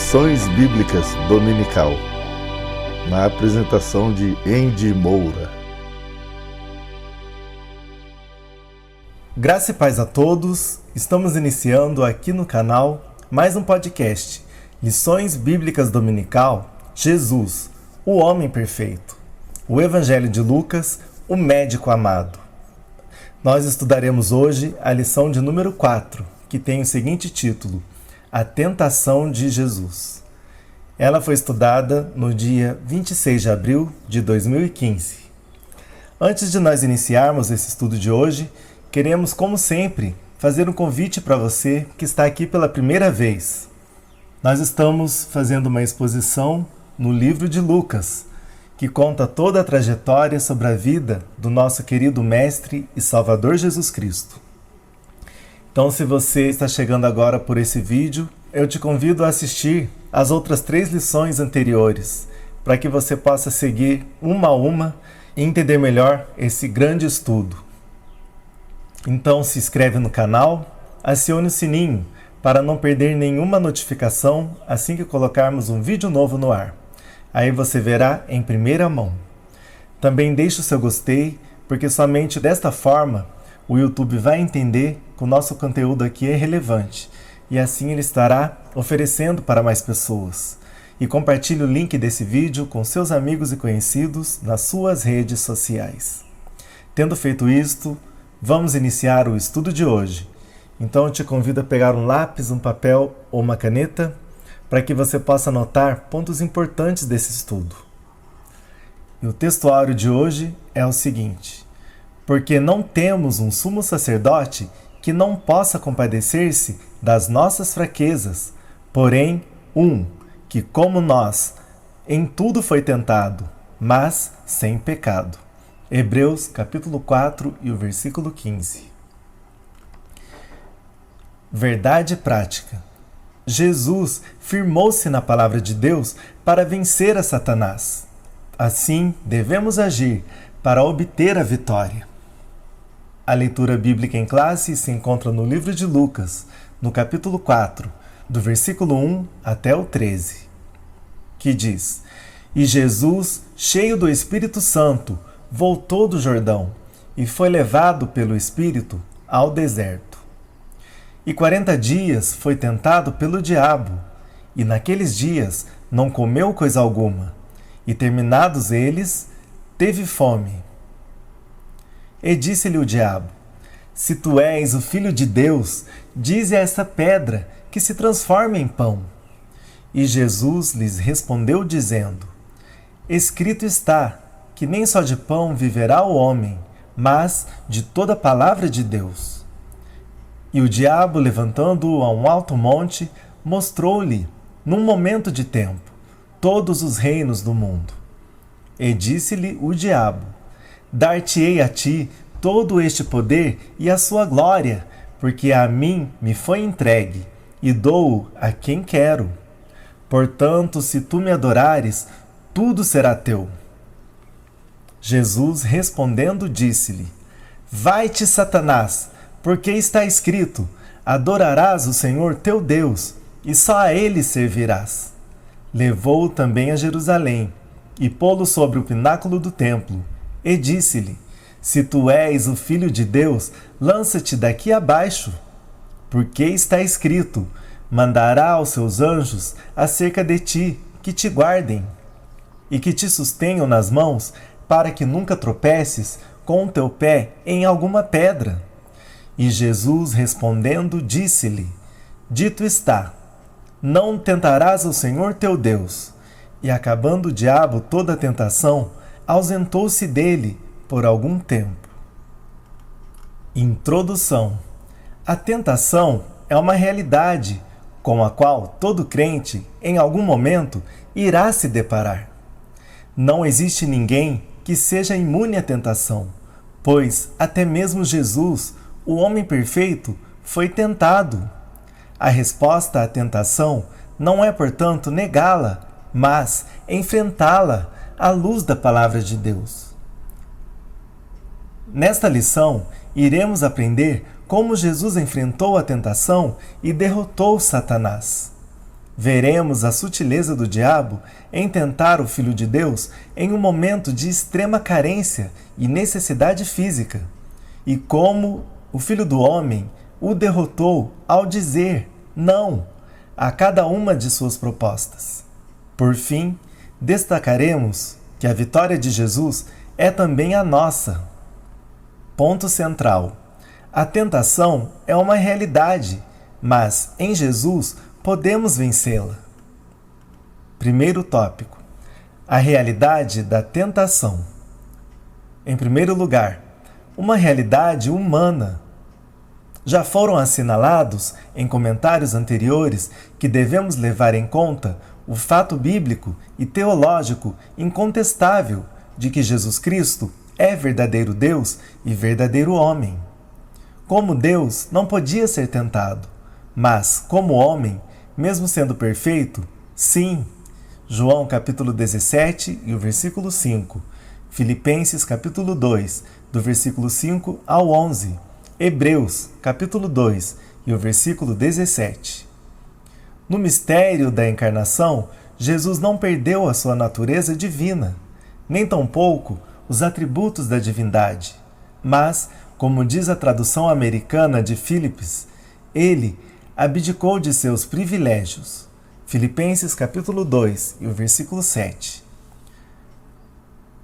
Lições Bíblicas Dominical, na apresentação de Andy Moura. Graça e paz a todos, estamos iniciando aqui no canal mais um podcast, Lições Bíblicas Dominical, Jesus, o homem perfeito, o Evangelho de Lucas, o médico amado. Nós estudaremos hoje a lição de número 4, que tem o seguinte título: A Tentação de Jesus. Ela foi estudada no dia 26 de abril de 2015. Antes de nós iniciarmos esse estudo de hoje, queremos, como sempre, fazer um convite para você que está aqui pela primeira vez. Nós estamos fazendo uma exposição no livro de Lucas, que conta toda a trajetória sobre a vida do nosso querido Mestre e Salvador Jesus Cristo. Então, se você está chegando agora por esse vídeo, eu te convido a assistir as outras 3 lições anteriores, para que você possa seguir uma a uma e entender melhor esse grande estudo. Então, se inscreve no canal, acione o sininho para não perder nenhuma notificação assim que colocarmos um vídeo novo no ar. Aí você verá em primeira mão. Também deixe o seu gostei, porque somente desta forma o YouTube vai entender que o nosso conteúdo aqui é relevante e assim ele estará oferecendo para mais pessoas. E compartilhe o link desse vídeo com seus amigos e conhecidos nas suas redes sociais. Tendo feito isto, vamos iniciar o estudo de hoje. Então eu te convido a pegar um lápis, um papel ou uma caneta para que você possa anotar pontos importantes desse estudo. E o textuário de hoje é o seguinte: porque não temos um sumo sacerdote que não possa compadecer-se das nossas fraquezas, porém que, como nós, em tudo foi tentado, mas sem pecado. Hebreus capítulo 4 e o versículo 15. Verdade prática. Jesus firmou-se na palavra de Deus para vencer a Satanás. Assim, devemos agir para obter a vitória. A leitura bíblica em classe se encontra no livro de Lucas, no capítulo 4, do versículo 1 até o 13, que diz: E Jesus, cheio do Espírito Santo, voltou do Jordão e foi levado pelo Espírito ao deserto. E 40 dias foi tentado pelo diabo, e naqueles dias não comeu coisa alguma, e terminados eles, teve fome. E disse-lhe o diabo: Se tu és o Filho de Deus, dize a esta pedra que se transforme em pão. E Jesus lhes respondeu dizendo: Escrito está, que nem só de pão viverá o homem, mas de toda palavra de Deus. E o diabo, levantando-o a um alto monte, mostrou-lhe, num momento de tempo, todos os reinos do mundo. E disse-lhe o diabo: Dar-te-ei a ti todo este poder e a sua glória, porque a mim me foi entregue, e dou-o a quem quero. Portanto, se tu me adorares, tudo será teu. Jesus respondendo disse-lhe: Vai-te, Satanás, porque está escrito: Adorarás o Senhor teu Deus, e só a ele servirás. Levou-o também a Jerusalém, e pô-lo sobre o pináculo do templo, e disse-lhe: Se tu és o Filho de Deus, lança-te daqui abaixo, porque está escrito: Mandará aos seus anjos acerca de ti, que te guardem, e que te sustenham nas mãos, para que nunca tropeces com o teu pé em alguma pedra. E Jesus respondendo disse-lhe: Dito está, não tentarás o Senhor teu Deus. E acabando o diabo toda a tentação, ausentou-se dele por algum tempo. Introdução. A tentação é uma realidade com a qual todo crente, em algum momento, irá se deparar. Não existe ninguém que seja imune à tentação, pois até mesmo Jesus, o homem perfeito, foi tentado. A resposta à tentação não é, portanto, negá-la, mas enfrentá-la à luz da palavra de Deus. Nesta lição, iremos aprender como Jesus enfrentou a tentação e derrotou Satanás. veremos a sutileza do diabo em tentar o Filho de Deus em um momento de extrema carência e necessidade física, e como o Filho do Homem o derrotou ao dizer não a cada uma de suas propostas. Por fim, destacaremos que a vitória de Jesus é também a nossa. Ponto central. A tentação é uma realidade, mas em Jesus podemos vencê-la. Primeiro tópico: a realidade da tentação. Em primeiro lugar, uma realidade humana. Já foram assinalados em comentários anteriores que devemos levar em conta o fato bíblico e teológico incontestável de que Jesus Cristo é verdadeiro Deus e verdadeiro homem. Como Deus, não podia ser tentado, mas como homem, mesmo sendo perfeito, sim. João capítulo 17 e o versículo 5, Filipenses capítulo 2, do versículo 5 ao 11, Hebreus capítulo 2 e o versículo 17. No mistério da encarnação, Jesus não perdeu a sua natureza divina, nem tampouco os atributos da divindade, mas, como diz a tradução americana de Phillips, ele abdicou de seus privilégios. Filipenses capítulo 2 e o versículo 7.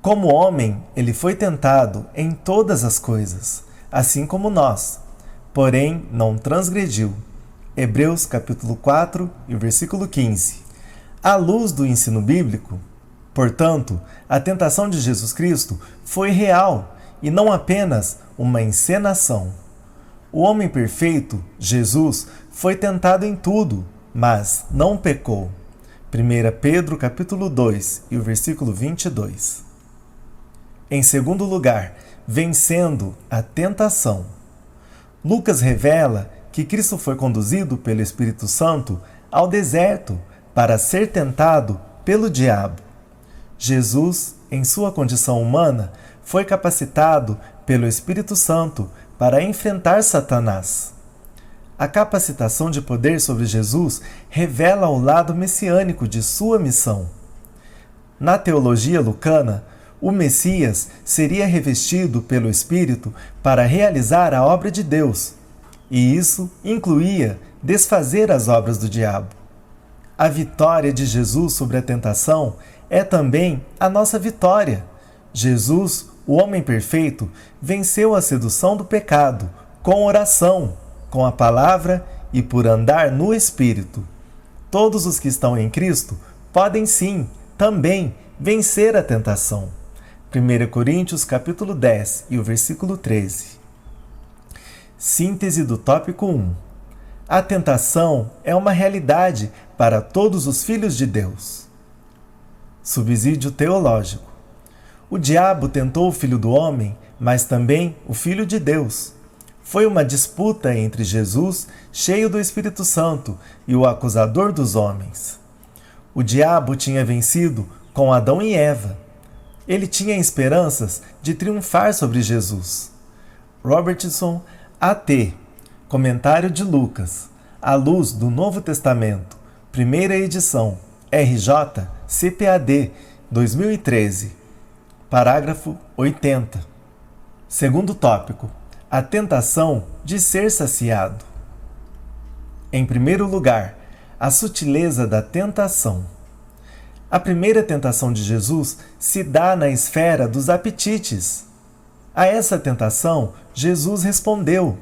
Como homem, ele foi tentado em todas as coisas, assim como nós, porém não transgrediu. Hebreus capítulo 4 e o versículo 15. À luz do ensino bíblico, portanto, a tentação de Jesus Cristo foi real e não apenas uma encenação. O homem perfeito, Jesus, foi tentado em tudo, mas não pecou. 1 Pedro capítulo 2 e o versículo 22. Em segundo lugar, vencendo a tentação. Lucas revela que Cristo foi conduzido pelo Espírito Santo ao deserto para ser tentado pelo diabo. Jesus, em sua condição humana, foi capacitado pelo Espírito Santo para enfrentar Satanás. A capacitação de poder sobre Jesus revela o lado messiânico de sua missão. Na teologia lucana, o Messias seria revestido pelo Espírito para realizar a obra de Deus, e isso incluía desfazer as obras do diabo. A vitória de Jesus sobre a tentação é também a nossa vitória. Jesus, o homem perfeito, venceu a sedução do pecado com oração, com a palavra e por andar no Espírito. Todos os que estão em Cristo podem sim, também, vencer a tentação. 1 Coríntios capítulo 10 e o versículo 13. Síntese do tópico 1. A tentação é uma realidade para todos os filhos de Deus. Subsídio teológico. O diabo tentou o Filho do Homem, mas também o Filho de Deus. Foi uma disputa entre Jesus, cheio do Espírito Santo, e o acusador dos homens. O diabo tinha vencido com Adão e Eva. Ele tinha esperanças de triunfar sobre Jesus. Robertson, A.T., Comentário de Lucas, à luz do Novo Testamento, primeira edição, RJ, CPAD, 2013, parágrafo 80. Segundo tópico, a tentação de ser saciado. Em primeiro lugar, a sutileza da tentação. A primeira tentação de Jesus se dá na esfera dos apetites. A essa tentação, Jesus respondeu: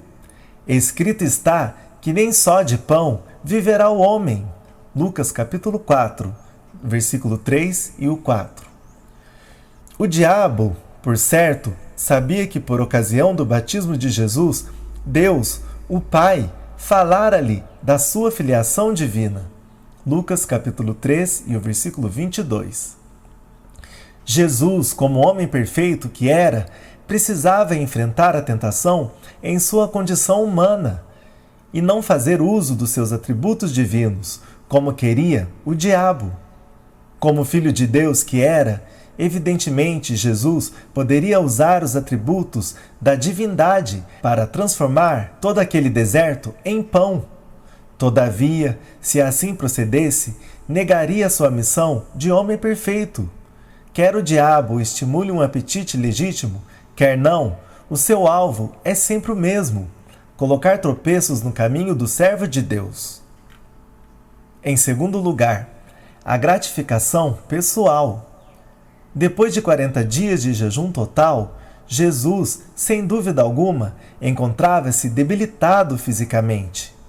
escrito está que nem só de pão viverá o homem. Lucas capítulo 4, versículo 3 e o 4. O diabo, por certo, sabia que por ocasião do batismo de Jesus, Deus, o Pai, falara-lhe da sua filiação divina. Lucas capítulo 3 e o versículo 22. Jesus, como homem perfeito que era, precisava enfrentar a tentação em sua condição humana e não fazer uso dos seus atributos divinos, como queria o diabo. Como filho de Deus que era, evidentemente Jesus poderia usar os atributos da divindade para transformar todo aquele deserto em pão. Todavia, se assim procedesse, negaria sua missão de homem perfeito. Quer o diabo estimule um apetite legítimo, quer não, o seu alvo é sempre o mesmo: colocar tropeços no caminho do servo de Deus. Em segundo lugar, a gratificação pessoal. Depois de 40 dias de jejum total, Jesus, sem dúvida alguma, encontrava-se debilitado fisicamente.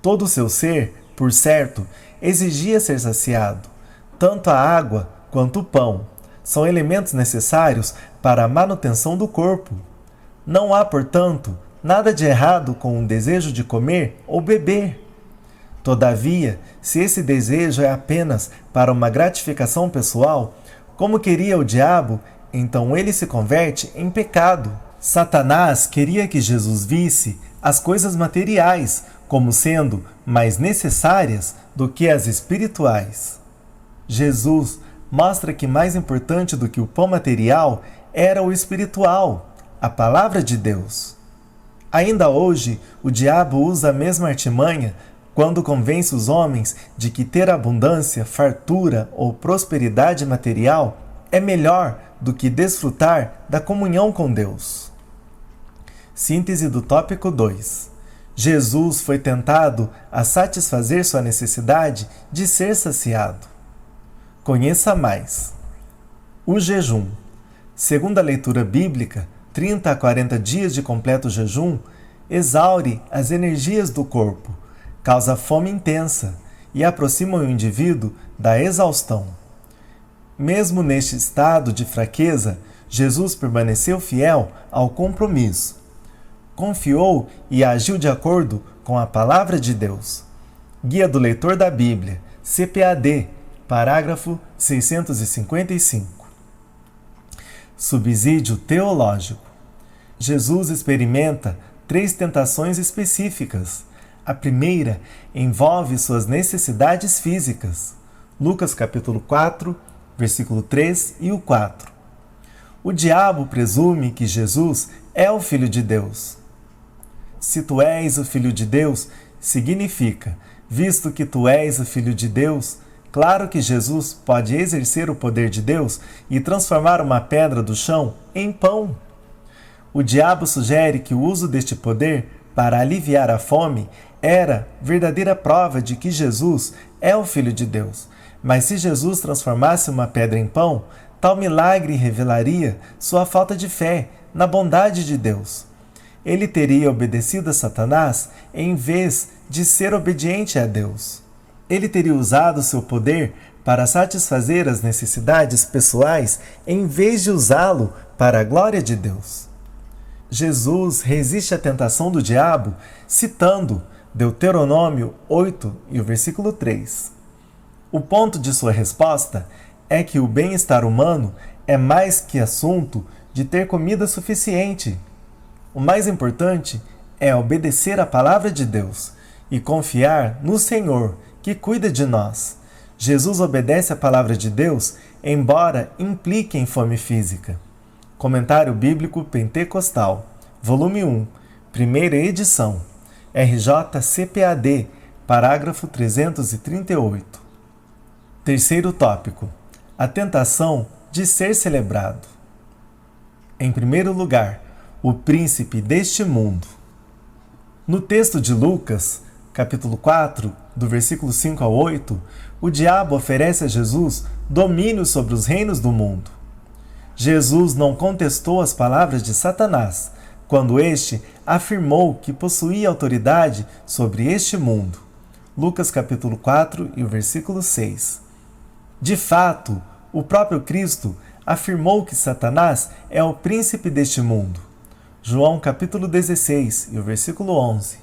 Todo o seu ser, por certo, exigia ser saciado. Tanto a água quanto o pão são elementos necessários para a manutenção do corpo. Não há, portanto, nada de errado com o desejo de comer ou beber. Todavia, se esse desejo é apenas para uma gratificação pessoal, como queria o diabo, então ele se converte em pecado. Satanás queria que Jesus visse as coisas materiais como sendo mais necessárias do que as espirituais. Jesus mostra que mais importante do que o pão material era o espiritual, a palavra de Deus. Ainda hoje, o diabo usa a mesma artimanha quando convence os homens de que ter abundância, fartura ou prosperidade material é melhor do que desfrutar da comunhão com Deus. Síntese do tópico 2. Jesus foi tentado a satisfazer sua necessidade de ser saciado. Conheça mais. O jejum. Segundo a leitura bíblica, 30 a 40 dias de completo jejum exaure as energias do corpo, causa fome intensa e aproxima o indivíduo da exaustão. Mesmo neste estado de fraqueza, Jesus permaneceu fiel ao compromisso. Confiou e agiu de acordo com a palavra de Deus. Guia do Leitor da Bíblia, CPAD, parágrafo 655. Subsídio teológico. Jesus experimenta 3 tentações específicas. A primeira envolve suas necessidades físicas. Lucas capítulo 4, versículo 3 e o 4. O diabo presume que Jesus é o Filho de Deus. Se tu és o Filho de Deus, significa, visto que tu és o Filho de Deus, claro que Jesus pode exercer o poder de Deus e transformar uma pedra do chão em pão. O diabo sugere que o uso deste poder para aliviar a fome era verdadeira prova de que Jesus é o Filho de Deus. Mas se Jesus transformasse uma pedra em pão, tal milagre revelaria sua falta de fé na bondade de Deus. Ele teria obedecido a Satanás em vez de ser obediente a Deus. Ele teria usado seu poder para satisfazer as necessidades pessoais em vez de usá-lo para a glória de Deus. Jesus resiste à tentação do diabo citando Deuteronômio 8 e o versículo 3. O ponto de sua resposta é que o bem-estar humano é mais que assunto de ter comida suficiente. O mais importante é obedecer à palavra de Deus e confiar no Senhor, que cuida de nós. Jesus obedece à palavra de Deus, embora implique em fome física. Comentário Bíblico Pentecostal, volume 1, primeira edição, RJ CPAD, parágrafo 338. Terceiro tópico: a tentação de ser celebrado. Em primeiro lugar, o príncipe deste mundo. No texto de Lucas, capítulo 4, do versículo 5 ao 8, o diabo oferece a Jesus domínio sobre os reinos do mundo. Jesus não contestou as palavras de Satanás, quando este afirmou que possuía autoridade sobre este mundo. Lucas capítulo 4 e o versículo 6. De fato, o próprio Cristo afirmou que Satanás é o príncipe deste mundo. João capítulo 16 e o versículo 11.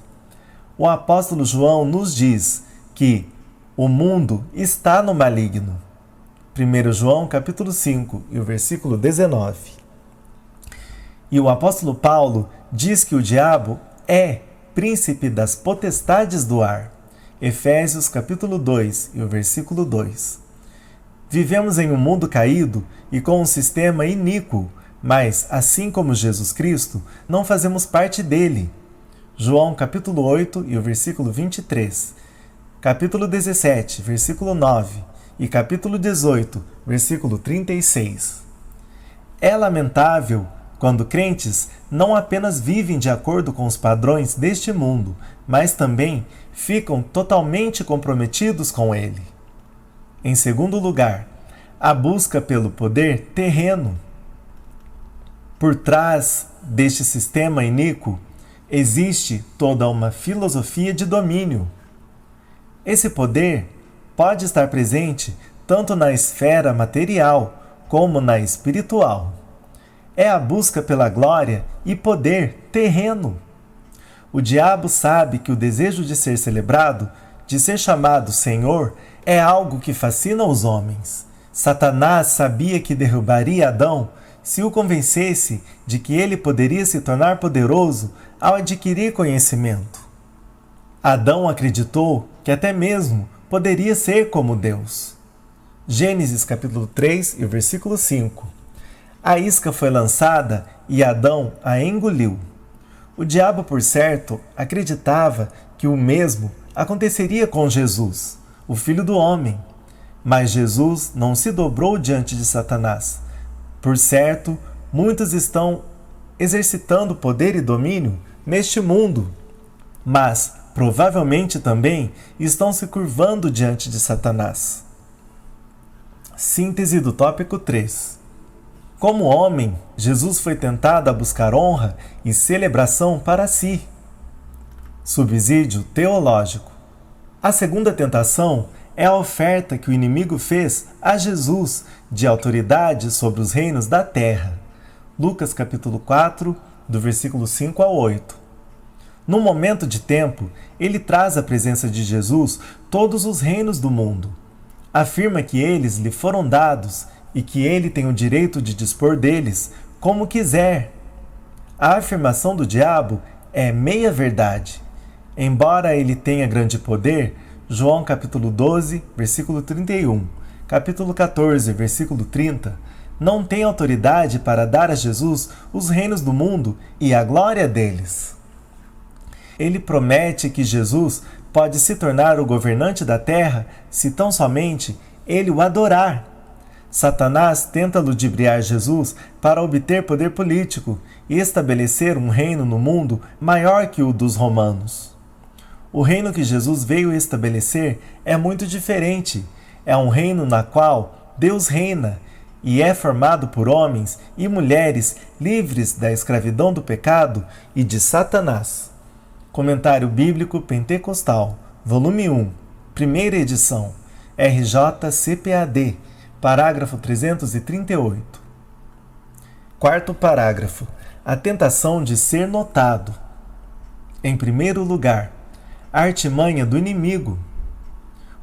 O apóstolo João nos diz que o mundo está no maligno. 1 João capítulo 5 e o versículo 19. E o apóstolo Paulo diz que o diabo é príncipe das potestades do ar. Efésios capítulo 2 e o versículo 2. Vivemos em um mundo caído e com um sistema iníquo, mas, assim como Jesus Cristo, não fazemos parte dele. João capítulo 8 e o versículo 23. capítulo 17, versículo 9 e capítulo 18, versículo 36. É lamentável quando crentes não apenas vivem de acordo com os padrões deste mundo, mas também ficam totalmente comprometidos com ele. Em segundo lugar, a busca pelo poder terreno. Por trás deste sistema iníquo existe toda uma filosofia de domínio. Esse poder pode estar presente tanto na esfera material como na espiritual. É a busca pela glória e poder terreno. O diabo sabe que o desejo de ser celebrado, de ser chamado Senhor, é algo que fascina os homens. Satanás sabia que derrubaria Adão se o convencesse de que ele poderia se tornar poderoso ao adquirir conhecimento. Adão acreditou que até mesmo poderia ser como Deus. Gênesis capítulo 3 e versículo 5. A isca foi lançada e Adão a engoliu. O diabo, por certo, acreditava que o mesmo aconteceria com Jesus, o Filho do Homem. Mas Jesus não se dobrou diante de Satanás. Por certo, muitos estão exercitando poder e domínio neste mundo, mas provavelmente também estão se curvando diante de Satanás. Síntese do tópico 3. Como homem, Jesus foi tentado a buscar honra e celebração para si. Subsídio teológico. A segunda tentação é a oferta que o inimigo fez a Jesus de autoridade sobre os reinos da terra. Lucas capítulo 4, do versículo 5 ao 8. Num momento de tempo, ele traz à presença de Jesus todos os reinos do mundo. Afirma que eles lhe foram dados e que ele tem o direito de dispor deles como quiser. A afirmação do diabo é meia-verdade. Embora ele tenha grande poder, João capítulo 12, versículo 31, capítulo 14, versículo 30, não tem autoridade para dar a Jesus os reinos do mundo e a glória deles. Ele promete que Jesus pode se tornar o governante da terra se tão somente ele o adorar. Satanás tenta ludibriar Jesus para obter poder político e estabelecer um reino no mundo maior que o dos romanos. O reino que Jesus veio estabelecer é muito diferente. É um reino na qual Deus reina e é formado por homens e mulheres livres da escravidão do pecado e de Satanás. Comentário Bíblico Pentecostal, volume 1, primeira edição, RJ-CPAD, parágrafo 338. Quarto parágrafo. A tentação de ser notado. Em primeiro lugar, a artimanha do inimigo.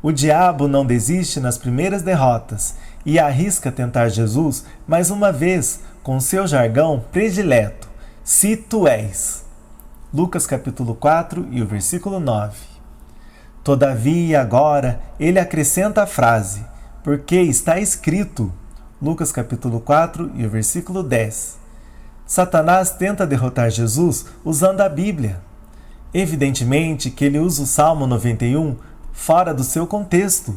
O diabo não desiste nas primeiras derrotas e arrisca tentar Jesus mais uma vez com seu jargão predileto, se tu és. Lucas capítulo 4 e o versículo 9. Todavia agora ele acrescenta a frase, porque está escrito, Lucas capítulo 4 e o versículo 10. Satanás tenta derrotar Jesus usando a Bíblia. Evidentemente que ele usa o Salmo 91 fora do seu contexto.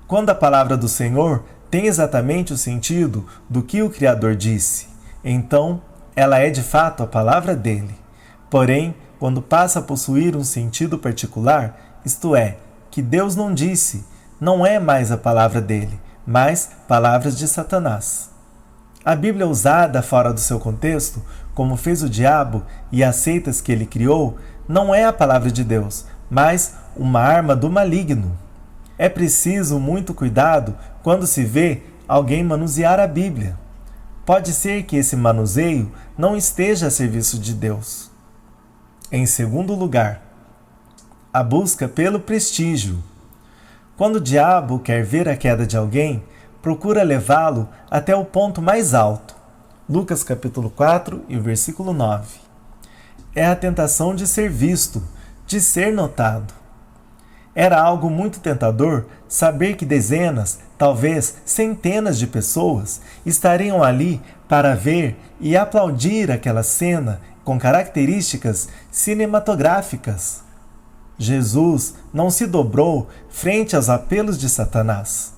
Quando a palavra do Senhor tem exatamente o sentido do que o Criador disse, então ela é de fato a palavra dele. Porém, quando passa a possuir um sentido particular, isto é, que Deus não disse, não é mais a palavra dele, mas palavras de Satanás. A Bíblia usada fora do seu contexto, como fez o diabo e as seitas que ele criou, não é a palavra de Deus, mas uma arma do maligno. É preciso muito cuidado quando se vê alguém manusear a Bíblia. Pode ser que esse manuseio não esteja a serviço de Deus. Em segundo lugar, a busca pelo prestígio. Quando o diabo quer ver a queda de alguém, procura levá-lo até o ponto mais alto. Lucas capítulo 4 e o versículo 9. É a tentação de ser visto, de ser notado. Era algo muito tentador saber que dezenas, talvez centenas de pessoas estariam ali para ver e aplaudir aquela cena com características cinematográficas. Jesus não se dobrou frente aos apelos de Satanás.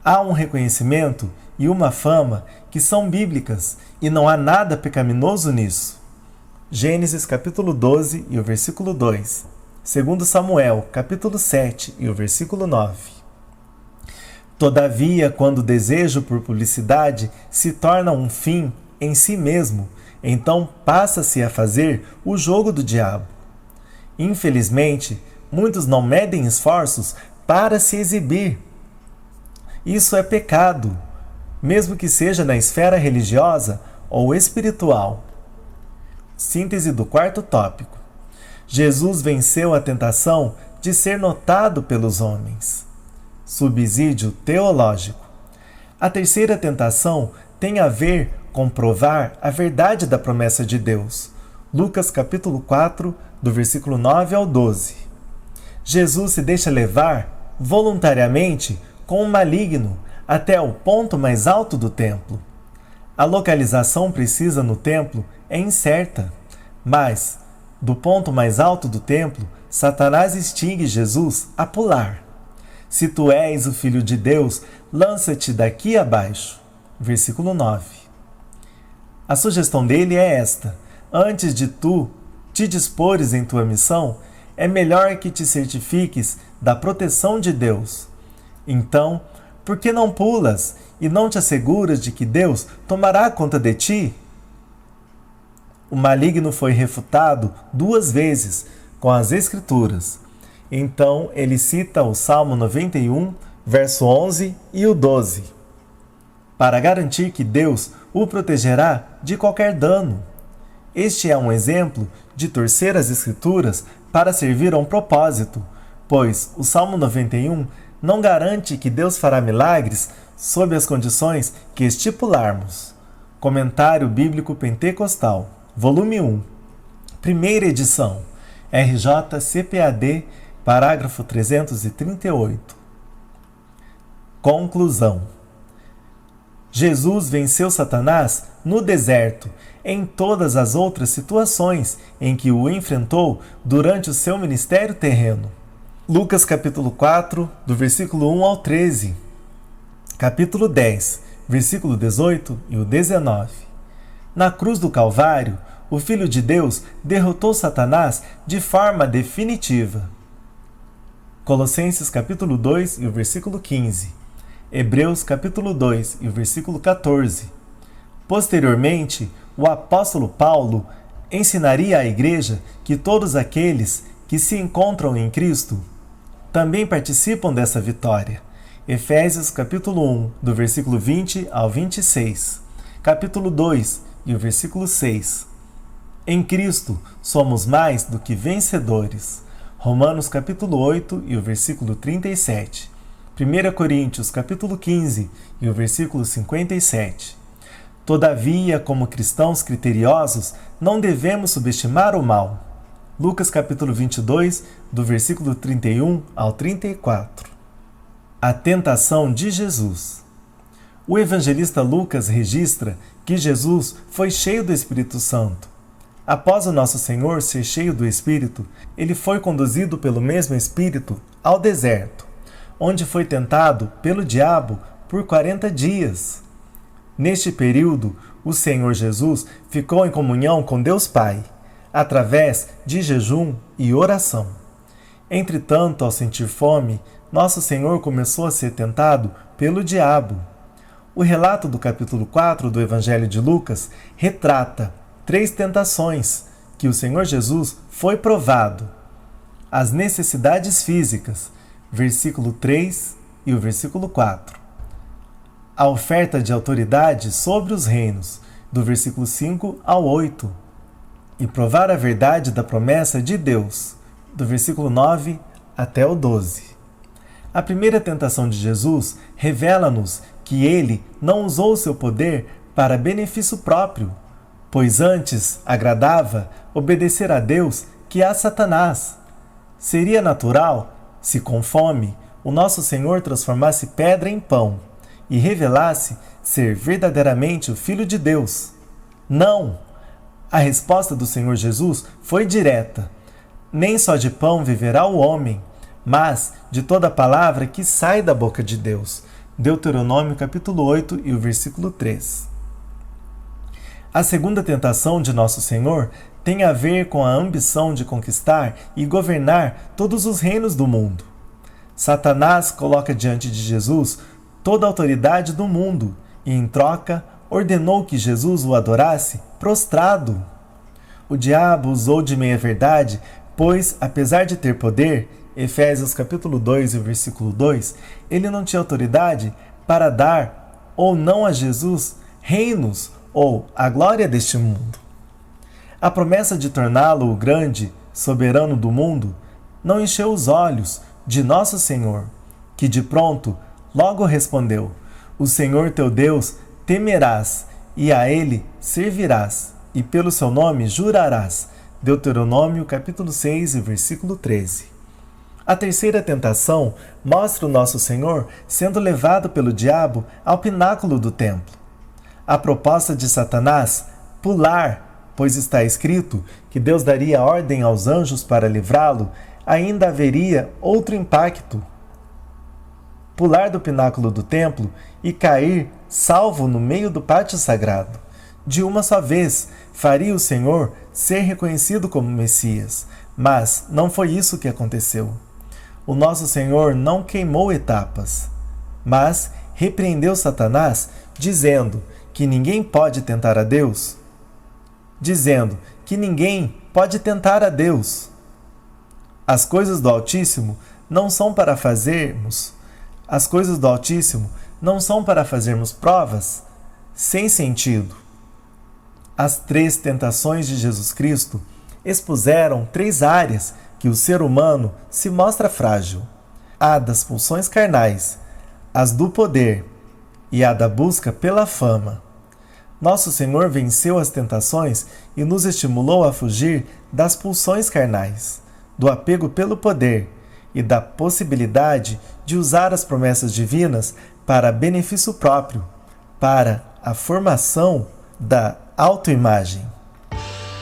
Há um reconhecimento e uma fama que são bíblicas e não há nada pecaminoso nisso. Gênesis capítulo 12 e o versículo 2. 2 Samuel capítulo 7 e o versículo 9. Todavia, quando o desejo por publicidade se torna um fim em si mesmo, então passa-se a fazer o jogo do diabo. Infelizmente, muitos não medem esforços para se exibir. Isso é pecado, mesmo que seja na esfera religiosa ou espiritual. Síntese do quarto tópico. Jesus venceu a tentação de ser notado pelos homens. Subsídio teológico. A terceira tentação tem a ver com provar a verdade da promessa de Deus. Lucas capítulo 4, do versículo 9 ao 12. Jesus se deixa levar voluntariamente com o maligno até o ponto mais alto do templo. A localização precisa no templo é incerta, mas, do ponto mais alto do templo, Satanás instiga Jesus a pular. Se tu és o Filho de Deus, lança-te daqui abaixo. Versículo 9. A sugestão dele é esta: antes de tu te dispores em tua missão, é melhor que te certifiques da proteção de Deus. Então, por que não pulas e não te asseguras de que Deus tomará conta de ti? O maligno foi refutado 2 vezes com as Escrituras. Então, ele cita o Salmo 91, verso 11 e o 12, para garantir que Deus o protegerá de qualquer dano. Este é um exemplo de torcer as Escrituras para servir a um propósito, pois o Salmo 91 não garante que Deus fará milagres sob as condições que estipularmos. Comentário Bíblico Pentecostal, volume 1, primeira edição, RJ CPAD, parágrafo 338. Conclusão. Jesus venceu Satanás no deserto, em todas as outras situações em que o enfrentou durante o seu ministério terreno. Lucas capítulo 4, do versículo 1 ao 13. Capítulo 10, versículo 18 e o 19. Na cruz do Calvário, o Filho de Deus derrotou Satanás de forma definitiva. Colossenses capítulo 2 e o versículo 15. Hebreus capítulo 2 e o versículo 14. Posteriormente, o apóstolo Paulo ensinaria à igreja que todos aqueles que se encontram em Cristo também participam dessa vitória. Efésios capítulo 1, do versículo 20 ao 26. Capítulo 2 e o versículo 6. Em Cristo somos mais do que vencedores. Romanos capítulo 8 e o versículo 37. 1 Coríntios capítulo 15 e o versículo 57. Todavia, como cristãos criteriosos, não devemos subestimar o mal. Lucas capítulo 22, do versículo 31 ao 34. A tentação de Jesus. O evangelista Lucas registra que Jesus foi cheio do Espírito Santo. Após o nosso Senhor ser cheio do Espírito, ele foi conduzido pelo mesmo Espírito ao deserto, onde foi tentado pelo diabo por 40 dias. Neste período, o Senhor Jesus ficou em comunhão com Deus Pai, através de jejum e oração. Entretanto, ao sentir fome, nosso Senhor começou a ser tentado pelo diabo. O relato do capítulo 4 do Evangelho de Lucas retrata 3 tentações que o Senhor Jesus foi provado. As necessidades físicas, versículo 3 e o versículo 4. A oferta de autoridade sobre os reinos, do versículo 5 ao 8. E provar a verdade da promessa de Deus, do versículo 9 até o 12. A primeira tentação de Jesus revela-nos que ele não usou seu poder para benefício próprio, pois antes agradava obedecer a Deus que a Satanás. Seria natural, se com fome, o nosso Senhor transformasse pedra em pão e revelasse ser verdadeiramente o Filho de Deus. Não! A resposta do Senhor Jesus foi direta. Nem só de pão viverá o homem, mas de toda palavra que sai da boca de Deus. Deuteronômio capítulo 8 e o versículo 3. A segunda tentação de Nosso Senhor tem a ver com a ambição de conquistar e governar todos os reinos do mundo. Satanás coloca diante de Jesus toda a autoridade do mundo e, em troca, ordenou que Jesus o adorasse prostrado. O diabo usou de meia-verdade, pois, apesar de ter poder, Efésios capítulo 2 e versículo 2, ele não tinha autoridade para dar ou não a Jesus reinos ou a glória deste mundo. A promessa de torná-lo o grande soberano do mundo não encheu os olhos de Nosso Senhor, que de pronto logo respondeu: o Senhor teu Deus temerás e a ele servirás, e pelo seu nome jurarás. Deuteronômio capítulo 6 e versículo 13. A terceira tentação mostra o Nosso Senhor sendo levado pelo diabo ao pináculo do templo. A proposta de Satanás, pular, pois está escrito que Deus daria ordem aos anjos para livrá-lo, ainda haveria outro impacto. Pular do pináculo do templo e cair salvo no meio do pátio sagrado. De uma só vez, faria o Senhor ser reconhecido como Messias, mas não foi isso que aconteceu. O Nosso Senhor não queimou etapas, mas repreendeu Satanás, dizendo que ninguém pode tentar a Deus. As coisas do Altíssimo não são para fazermos provas sem sentido. As três tentações de Jesus Cristo expuseram três áreas que o ser humano se mostra frágil: a das pulsões carnais, as do poder e a da busca pela fama. Nosso Senhor venceu as tentações e nos estimulou a fugir das pulsões carnais, do apego pelo poder e da possibilidade de usar as promessas divinas para benefício próprio, para a formação da autoimagem.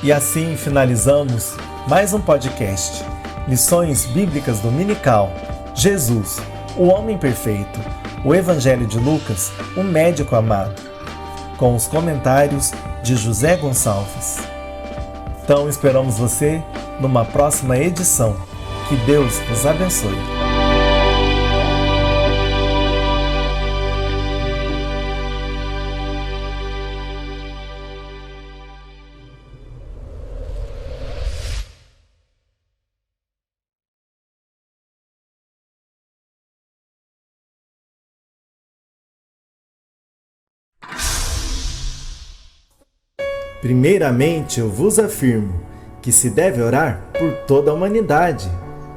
E assim finalizamos mais um podcast, Lições Bíblicas Dominical, Jesus, o homem perfeito, o Evangelho de Lucas, o médico amado, com os comentários de José Gonçalves. Então esperamos você numa próxima edição. Que Deus nos abençoe. Primeiramente eu vos afirmo que se deve orar por toda a humanidade,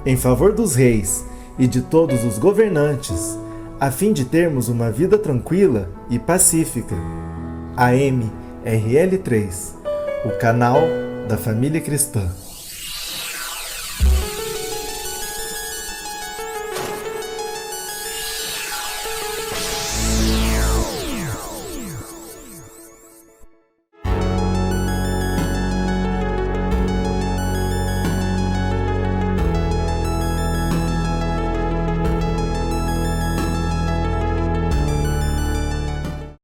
em favor dos reis e de todos os governantes, a fim de termos uma vida tranquila e pacífica. AMRL3, o canal da família cristã.